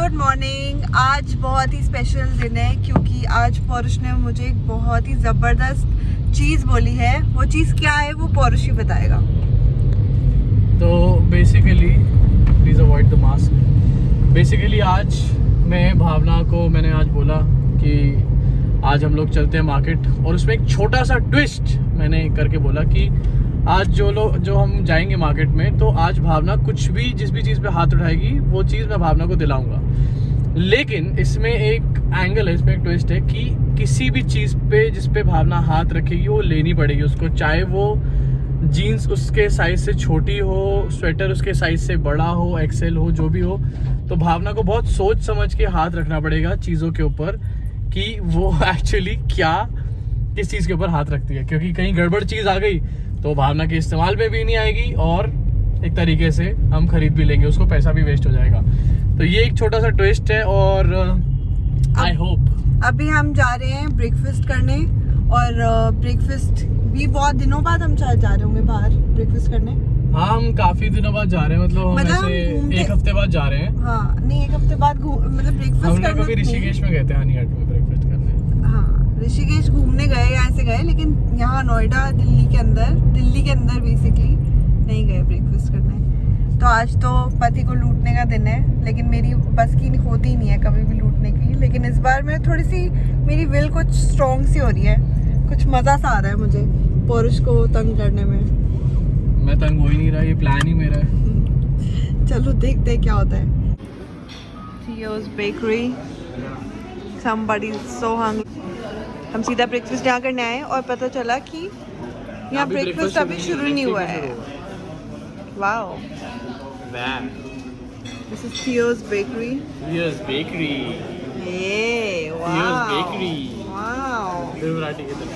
Good morning. आज बहुत ही special दिन है क्योंकि आज पौरुष ने मुझे एक बहुत ही ज़बरदस्त चीज़ बोली है। वो चीज़ क्या है वो पौरुष ही बताएगा। तो basically please avoid the mask. Basically आज मैंने आज बोला कि आज हम लोग चलते हैं मार्केट, और उसमें एक छोटा सा ट्विस्ट मैंने करके बोला कि आज जो हम जाएंगे मार्केट में, तो आज भावना कुछ भी जिस भी चीज़ पे हाथ उठाएगी वो चीज़ मैं भावना को दिलाऊंगा। लेकिन इसमें एक एंगल है, इसमें एक ट्विस्ट है कि किसी भी चीज़ पे जिस पे भावना हाथ रखेगी वो लेनी पड़ेगी उसको, चाहे वो जीन्स उसके साइज से छोटी हो, स्वेटर उसके साइज से बड़ा हो, एक्सेल हो, जो भी हो। तो भावना को बहुत सोच समझ के हाथ रखना पड़ेगा चीज़ों के ऊपर कि वो एक्चुअली किस चीज़ के ऊपर हाथ रखती है, क्योंकि कहीं गड़बड़ चीज़ आ गई तो भावना के इस्तेमाल में भी नहीं आएगी और एक तरीके से हम खरीद भी लेंगे उसको, पैसा भी वेस्ट हो जाएगा। तो ये एक छोटा सा ट्विस्ट है और आई होप। अभी हम जा रहे हैं ब्रेकफास्ट करने, और ब्रेकफास्ट भी बहुत दिनों बाद हम जा रहे होंगे बाहर ब्रेकफास्ट करने। हाँ, हम काफी दिनों बाद जा रहे हैं, मतलब ऐसे एक हफ्ते बाद जा रहे हैं। हाँ नहीं, एक हफ्ते बाद मतलब ब्रेकफास्ट करने। हम लोग ऋषिकेश में गए थे, हनीघाट में ब्रेकफास्ट करने। हाँ, ऋषिकेश घूमने गए, यहाँ से गए, लेकिन यहाँ नोएडा दिल्ली के अंदर बेसिकली नहीं गए ब्रेकफास्ट करने। तो आज तो पति को लूटने का दिन है, लेकिन मेरी बस की होती नहीं है कभी भी लूटने की। लेकिन इस बार मैं थोड़ी सी, मेरी विल कुछ स्ट्रॉन्ग सी हो रही है, कुछ मज़ा सा आ रहा है मुझे पौरुष को तंग करने में। मैं तंग हो ही नहीं रहा, ये प्लान ही मेरा है। चलो देखते हैं क्या होता है। Theo's Bakery, somebody's so hungry। हम सीधा ब्रेकफास्ट यहाँ करने आए और पता चला कि यहाँ ब्रेकफास्ट अभी शुरू नहीं हुआ है। Wow, this is Theo's Bakery। Theo's Bakery। ये Theo's Bakery। वाओ, देवराटी की तरफ।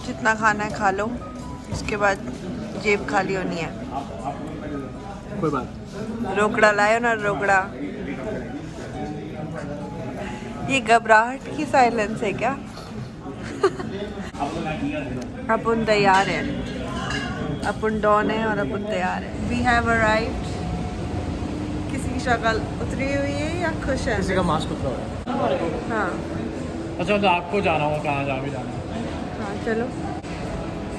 जितना खाना है खा लो, उसके बाद जेब खाली होनी है। कोई बात। रोकड़ा लायो ना, रोकड़ा। ये घबराहट की साइलेंस है क्या? अपन तैयार है, अपन डॉन है और अपन तैयार है। We have arrived. किसी की शक्ल उतरी हुई है या खुश है? किसी का मास्क उतरा हुआ है। हाँ अच्छा, तो आपको जाना होगा, कहाँ जाके जाना है? हाँ, चलो।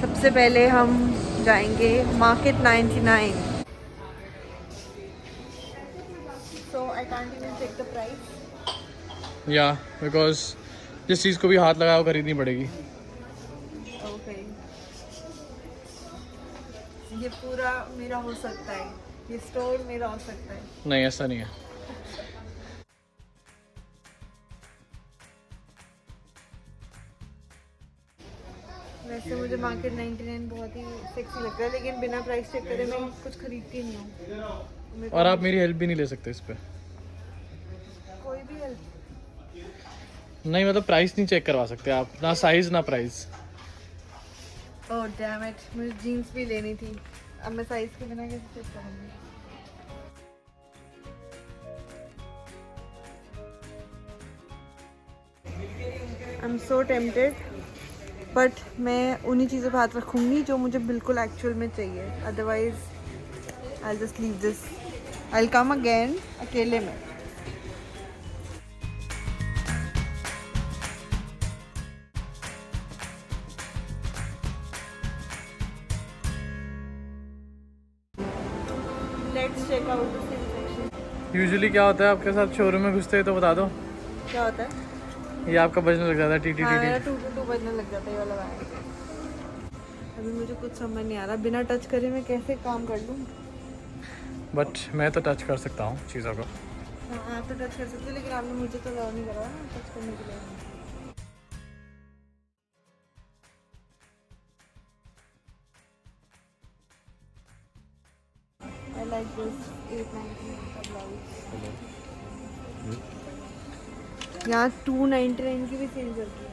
सबसे पहले हम जाएंगे market 99। So I can't even check the price. या बिकॉज जिस चीज़ को भी हाथ लगाया वो खरीदनी पड़ेगी। Okay. ये पूरा मेरा हो सकता है, ये स्टोर मेरा हो सकता है। नहीं, ऐसा नहीं है। वैसे मुझे मार्केट 99 बहुत ही सेक्सी लगता है, लेकिन बिना प्राइस चेक करे मैं कुछ खरीदती नहीं हूँ। और आप मेरी हेल्प भी नहीं ले सकते इस पर। कोई भी हेल्प? नहीं, मतलब प्राइस नहीं चेक करवा सकते आप, ना साइज ना प्राइस। ओह डैम इट, मुझे जीन्स भी लेनी थी। अब मैं साइज के बिना कैसे चेक करूँगी? I am so tempted, but मैं उन्हीं चीज़ों पे हाथ रखूँगी जो मुझे बिल्कुल एक्चुअल में चाहिए। Otherwise I just leave this, I come again अकेले में। Let's check out the section. Usually क्या होता है आपके साथ शोरूम में घुसते हैं, तो बता दो। क्या होता है? ये आपका बजने लग जाता है, टी टी हाँ, टी मेरा टी। 2 to 2 बजने लग जाता है ये वाला गाना। अभी मुझे कुछ समझ नहीं आ रहा, बिना टच करे मैं कैसे काम कर लूँ। बट मैं तो टच कर सकता हूँ चीज़ों को। हाँ, आप तो टच कर सकते हो, लेकिन आपने मुझे तो अलाउ नहीं करा ना टच करने के लिए। I like this 899 का ब्लाउज। यहाँ 299 की भी सेल चल रही है।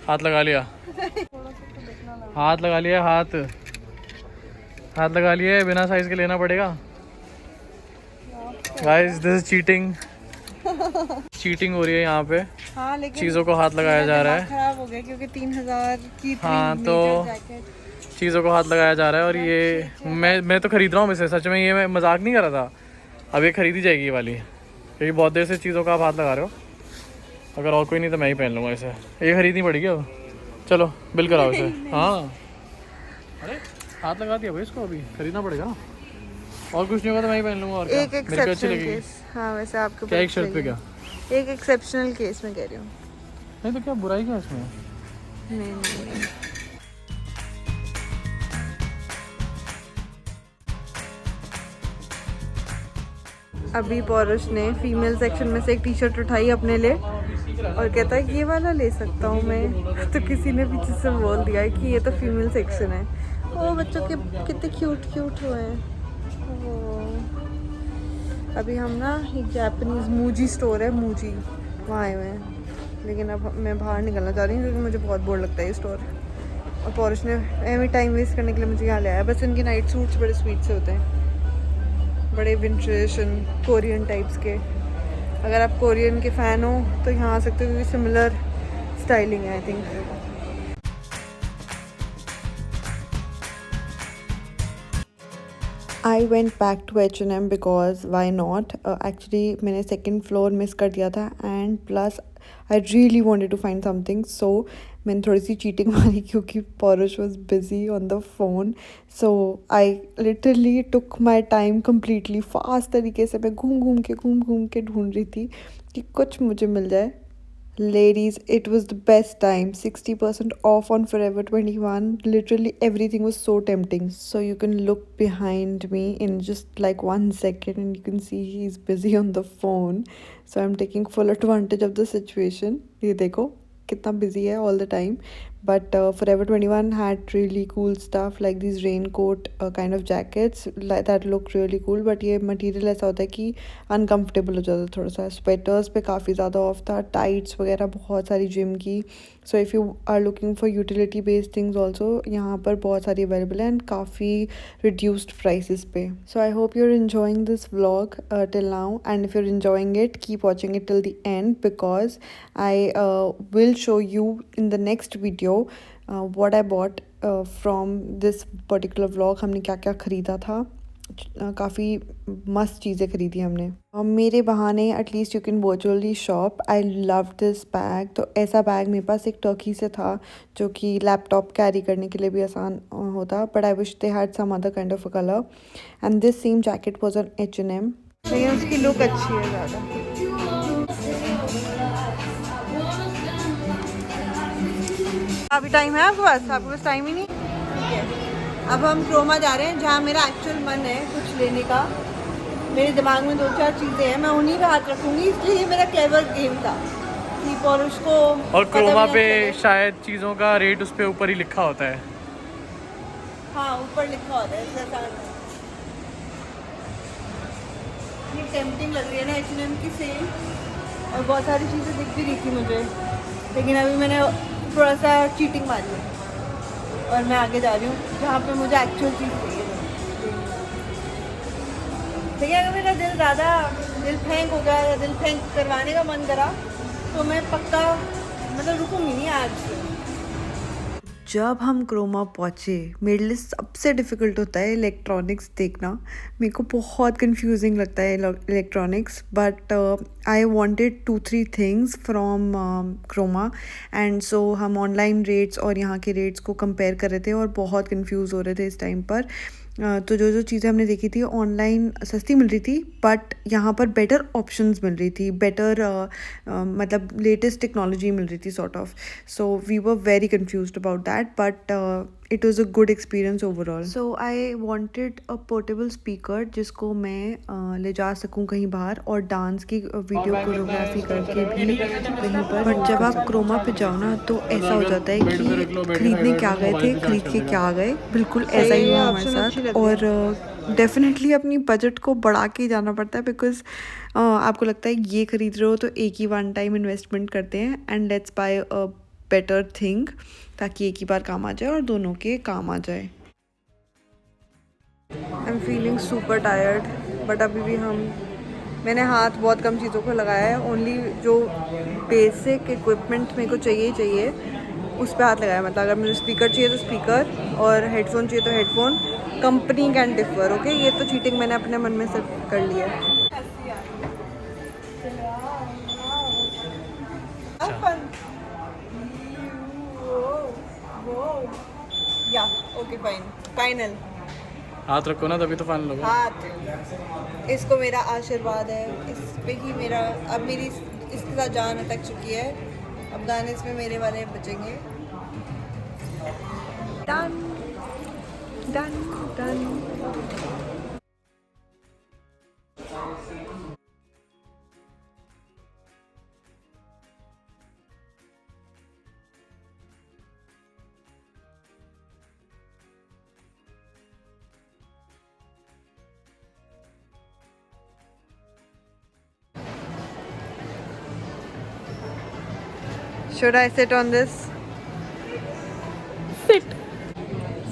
हाथ लगा लिया। हाथ लगा लिया, हाथ लगा लिया। बिना साइज के लेना पड़ेगा। Guys, this is cheating. Cheating हो रही है यहाँ पे। हाँ, लेकिन चीज़ों को हाथ लगाया जा रहा है। खराब हो गया क्योंकि 3000 की हाँ, तो जैकेट। चीज़ों को हाथ लगाया जा रहा है। और ये मैं तो खरीद रहा हूँ इसे, सच में ये मैं मजाक नहीं कर रहा था। अब ये खरीदी जाएगी ये वाली, क्योंकि बहुत देर से चीज़ों का आप हाथ लगा रहे हो। अगर और कोई नहीं तो मैं ही पहन लूँगा इसे, ये खरीदनी पड़ेगी अब। चलो बिल कराओ इसे। हाँ अरे हाथ लगा दिया भाई इसको, अभी खरीदना पड़ेगा ना। और कुछ नहीं होगा तो मैं ही पहन लूँगा। और क्या, एक मेरे को अच्छी एक्सेप्शनल लगेगी। केस। हाँ वैसे आपके क्या एक शर्ट पे क्या? एक एक्सेप्शनल केस में कह रही हूँ। नहीं तो क्या बुराई क्या इसमें? नहीं। अभी पौरुष ने फीमेल सेक्शन में से एक टी शर्ट उठाई अपने लिए और कहता है ये वाला ले सकता हूँ मैं। तो किसी ने पीछे से बोल दिया कि ये तो फीमेल सेक्शन है। ओ बच्चों के कितने क्यूट हुए हैं। अभी हम ना एक जापानीज़ मूजी स्टोर है, मूजी, वहाँ आए हुए हैं। लेकिन अब मैं बाहर निकलना चाह रही हूँ क्योंकि मुझे बहुत बोर लगता है ये स्टोर। और पौरुष ने एवं टाइम वेस्ट करने के लिए मुझे यहाँ ले आया। बस इनके नाइट सूट्स बड़े स्वीट से होते हैं, बड़े विंटरिश कोरियन टाइप्स के। अगर आप कोरियन के फ़ैन हो तो यहाँ आ सकते हो क्योंकि सिमिलर स्टाइलिंग है I think. I went back to H&M because why not? Actually मैंने second floor miss कर दिया था and plus I really wanted to find something, so मैंने थोड़ी सी cheating मारी क्योंकि पौरुष was busy on the phone, so I literally took my time completely, fast तरीके से मैं घूम घूम के ढूंढ रही थी कि कुछ मुझे मिल जाए। Ladies, it was the best time. 60% off on Forever 21. Literally everything was so tempting. So you can look behind me in just like 1 second and you can see he's busy on the phone. So I'm taking full advantage of the situation. ये देखो कितना busy है all the time. But Forever 21 had really cool stuff like these raincoat kind of jackets that look really cool. But ये material ऐसा होता है कि uncomfortable हो जाता है थोड़ा सा। Sweaters पे काफ़ी ज़्यादा ऑफ था, tights वगैरह बहुत सारी gym की। So if you are looking for utility based things also, यहाँ पर बहुत सारी available हैं and काफ़ी reduced prices पे। So I hope you're enjoying this vlog till now, and if you're enjoying it, keep watching it till the end because I will show you in the next video what I bought from this particular vlog। हमने क्या क्या ख़रीदा था, काफ़ी मस्त चीज़ें ख़रीदी हमने। मेरे बहाने at least you can virtually shop. I love this bag. तो ऐसा बैग मेरे पास एक टर्की से था जो कि लैपटॉप कैरी करने के लिए भी आसान होता, but I wish they had some other kind of a colour. And this same jacket was on H&M। लेकिन उसकी लुक अच्छी है ज़्यादा। अभी टाइम है आपके पास? आपके पास टाइम ही नहीं। ठीक है, अब हम क्रोमा जा रहे हैं जहाँ मेरा एक्चुअल मन है कुछ लेने का। मेरे दिमाग में 2-4 चीज़ें हैं, मैं उन्हीं पे हाथ रखूँगी, इसलिए ये मेरा क्लेवर गेम था कि पौरुष को। और क्रोमा पे शायद चीज़ों का रेट उस पे ऊपर ही लिखा होता है। हाँ ऊपर लिखा होता है। ये टेम्पटिंग लग रही है ना H&M की सेल, और बहुत सारी चीज़ें दिख भी रही थी मुझे, लेकिन अभी मैंने थोड़ा सा चीटिंग मारी है और मैं आगे जा रही हूँ जहाँ पे मुझे एक्चुअल चीज़ चाहिए। देखिए अगर मेरा दिल ज़्यादा दिल फेंक हो गया या दिल फेंक करवाने का मन करा तो मैं पक्का मतलब रुकूंगी नहीं आज से। जब हम क्रोमा पहुँचे, मेरे लिए सबसे डिफ़िकल्ट होता है इलेक्ट्रॉनिक्स देखना। मेरे को बहुत कंफ्यूजिंग लगता है electronics, but I wanted 2-3 things from Croma and so हम ऑनलाइन रेट्स और यहाँ के रेट्स को कंपेयर कर रहे थे और बहुत कंफ्यूज हो रहे थे इस टाइम पर। तो जो चीज़ें हमने देखी थी ऑनलाइन सस्ती मिल रही थी, बट यहाँ पर बेटर ऑप्शंस मिल रही थी, बेटर मतलब लेटेस्ट टेक्नोलॉजी मिल रही थी sort of. So we were very confused about that, but it was a good experience overall. So I wanted a portable speaker जिसको मैं ले जा सकूँ कहीं बाहर और डांस की वीडियो कोरियोग्राफी करके भी कहीं पर। बट जब आप क्रोमा पे जाओ ना तो ऐसा हो जाता है कि खरीदने क्या गए थे, खरीद के क्या आ गए। बिल्कुल ऐसा ही हुआ हमारे साथ। और डेफिनेटली अपनी बजट को बढ़ा के जाना पड़ता है बिकॉज आपको लगता है ये खरीद रहे हो तो एक ही वन टाइम इन्वेस्टमेंट करते हैं and let's buy a better thing, ताकि एक ही बार काम आ जाए और दोनों के काम आ जाए। I am feeling super tired, but अभी भी मैंने हाथ बहुत कम चीज़ों को लगाया है। ओनली जो बेसिक इक्विपमेंट मेरे को चाहिए उस पर हाथ लगाया, मतलब अगर मुझे स्पीकर चाहिए तो स्पीकर और हेडफोन चाहिए तो headphone. Company can differ, okay. ये तो चीटिंग मैंने अपने मन में से कर लिया है। Okay fine, final. हाथ रखो ना तभी तो फाइनल होगा। हाथ, इसको मेरा आशीर्वाद है, इस पे ही मेरा, अब मेरी इसके साथ जान अटक चुकी है, अब गाने इसमें मेरे वाले बचेंगे। Done done done. Should I sit on this? Sit.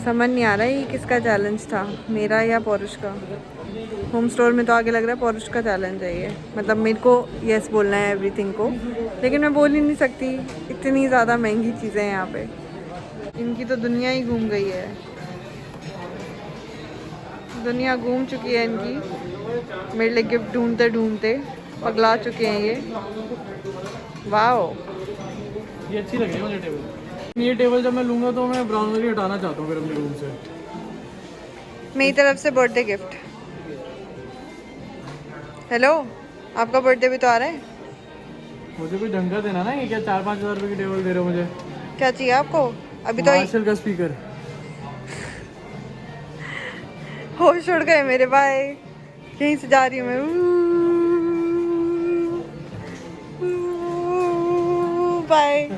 समझ नहीं आ रहा है ये किसका चैलेंज था, मेरा या पौरुष का। होम स्टोर में तो आगे लग रहा है पौरुष का चैलेंज है ये, मतलब मेरे को यस बोलना है एवरीथिंग को, लेकिन मैं बोल ही नहीं सकती, इतनी ज़्यादा महंगी चीज़ें हैं यहाँ पे। इनकी तो दुनिया ही घूम गई है, दुनिया घूम चुकी है इनकी। मेरे लिए गिफ्ट ढूंढते ढूंढते पगला चुके हैं ये। वाओ, ये अच्छी लग रही है मुझे टेबल। ये टेबल जब मैं लूँगा तो मैं ब्राउन वाली हटाना चाहता हूँ फिर अपने रूम से। मेरी तरफ से बर्थडे गिफ्ट। हेलो, आपका बर्थडे भी तो आ रहा है। मुझे कोई ढंग का देना ना, ये क्या 4-5 हज़ार रुपये की टेबल दे रहे हो मुझे? क्या चाहिए आपको? अभी तो मार्शल का स्पीकर। होश उड़ गए मेरे भाई, यहीं से जा रही हूँ मैं। बाय।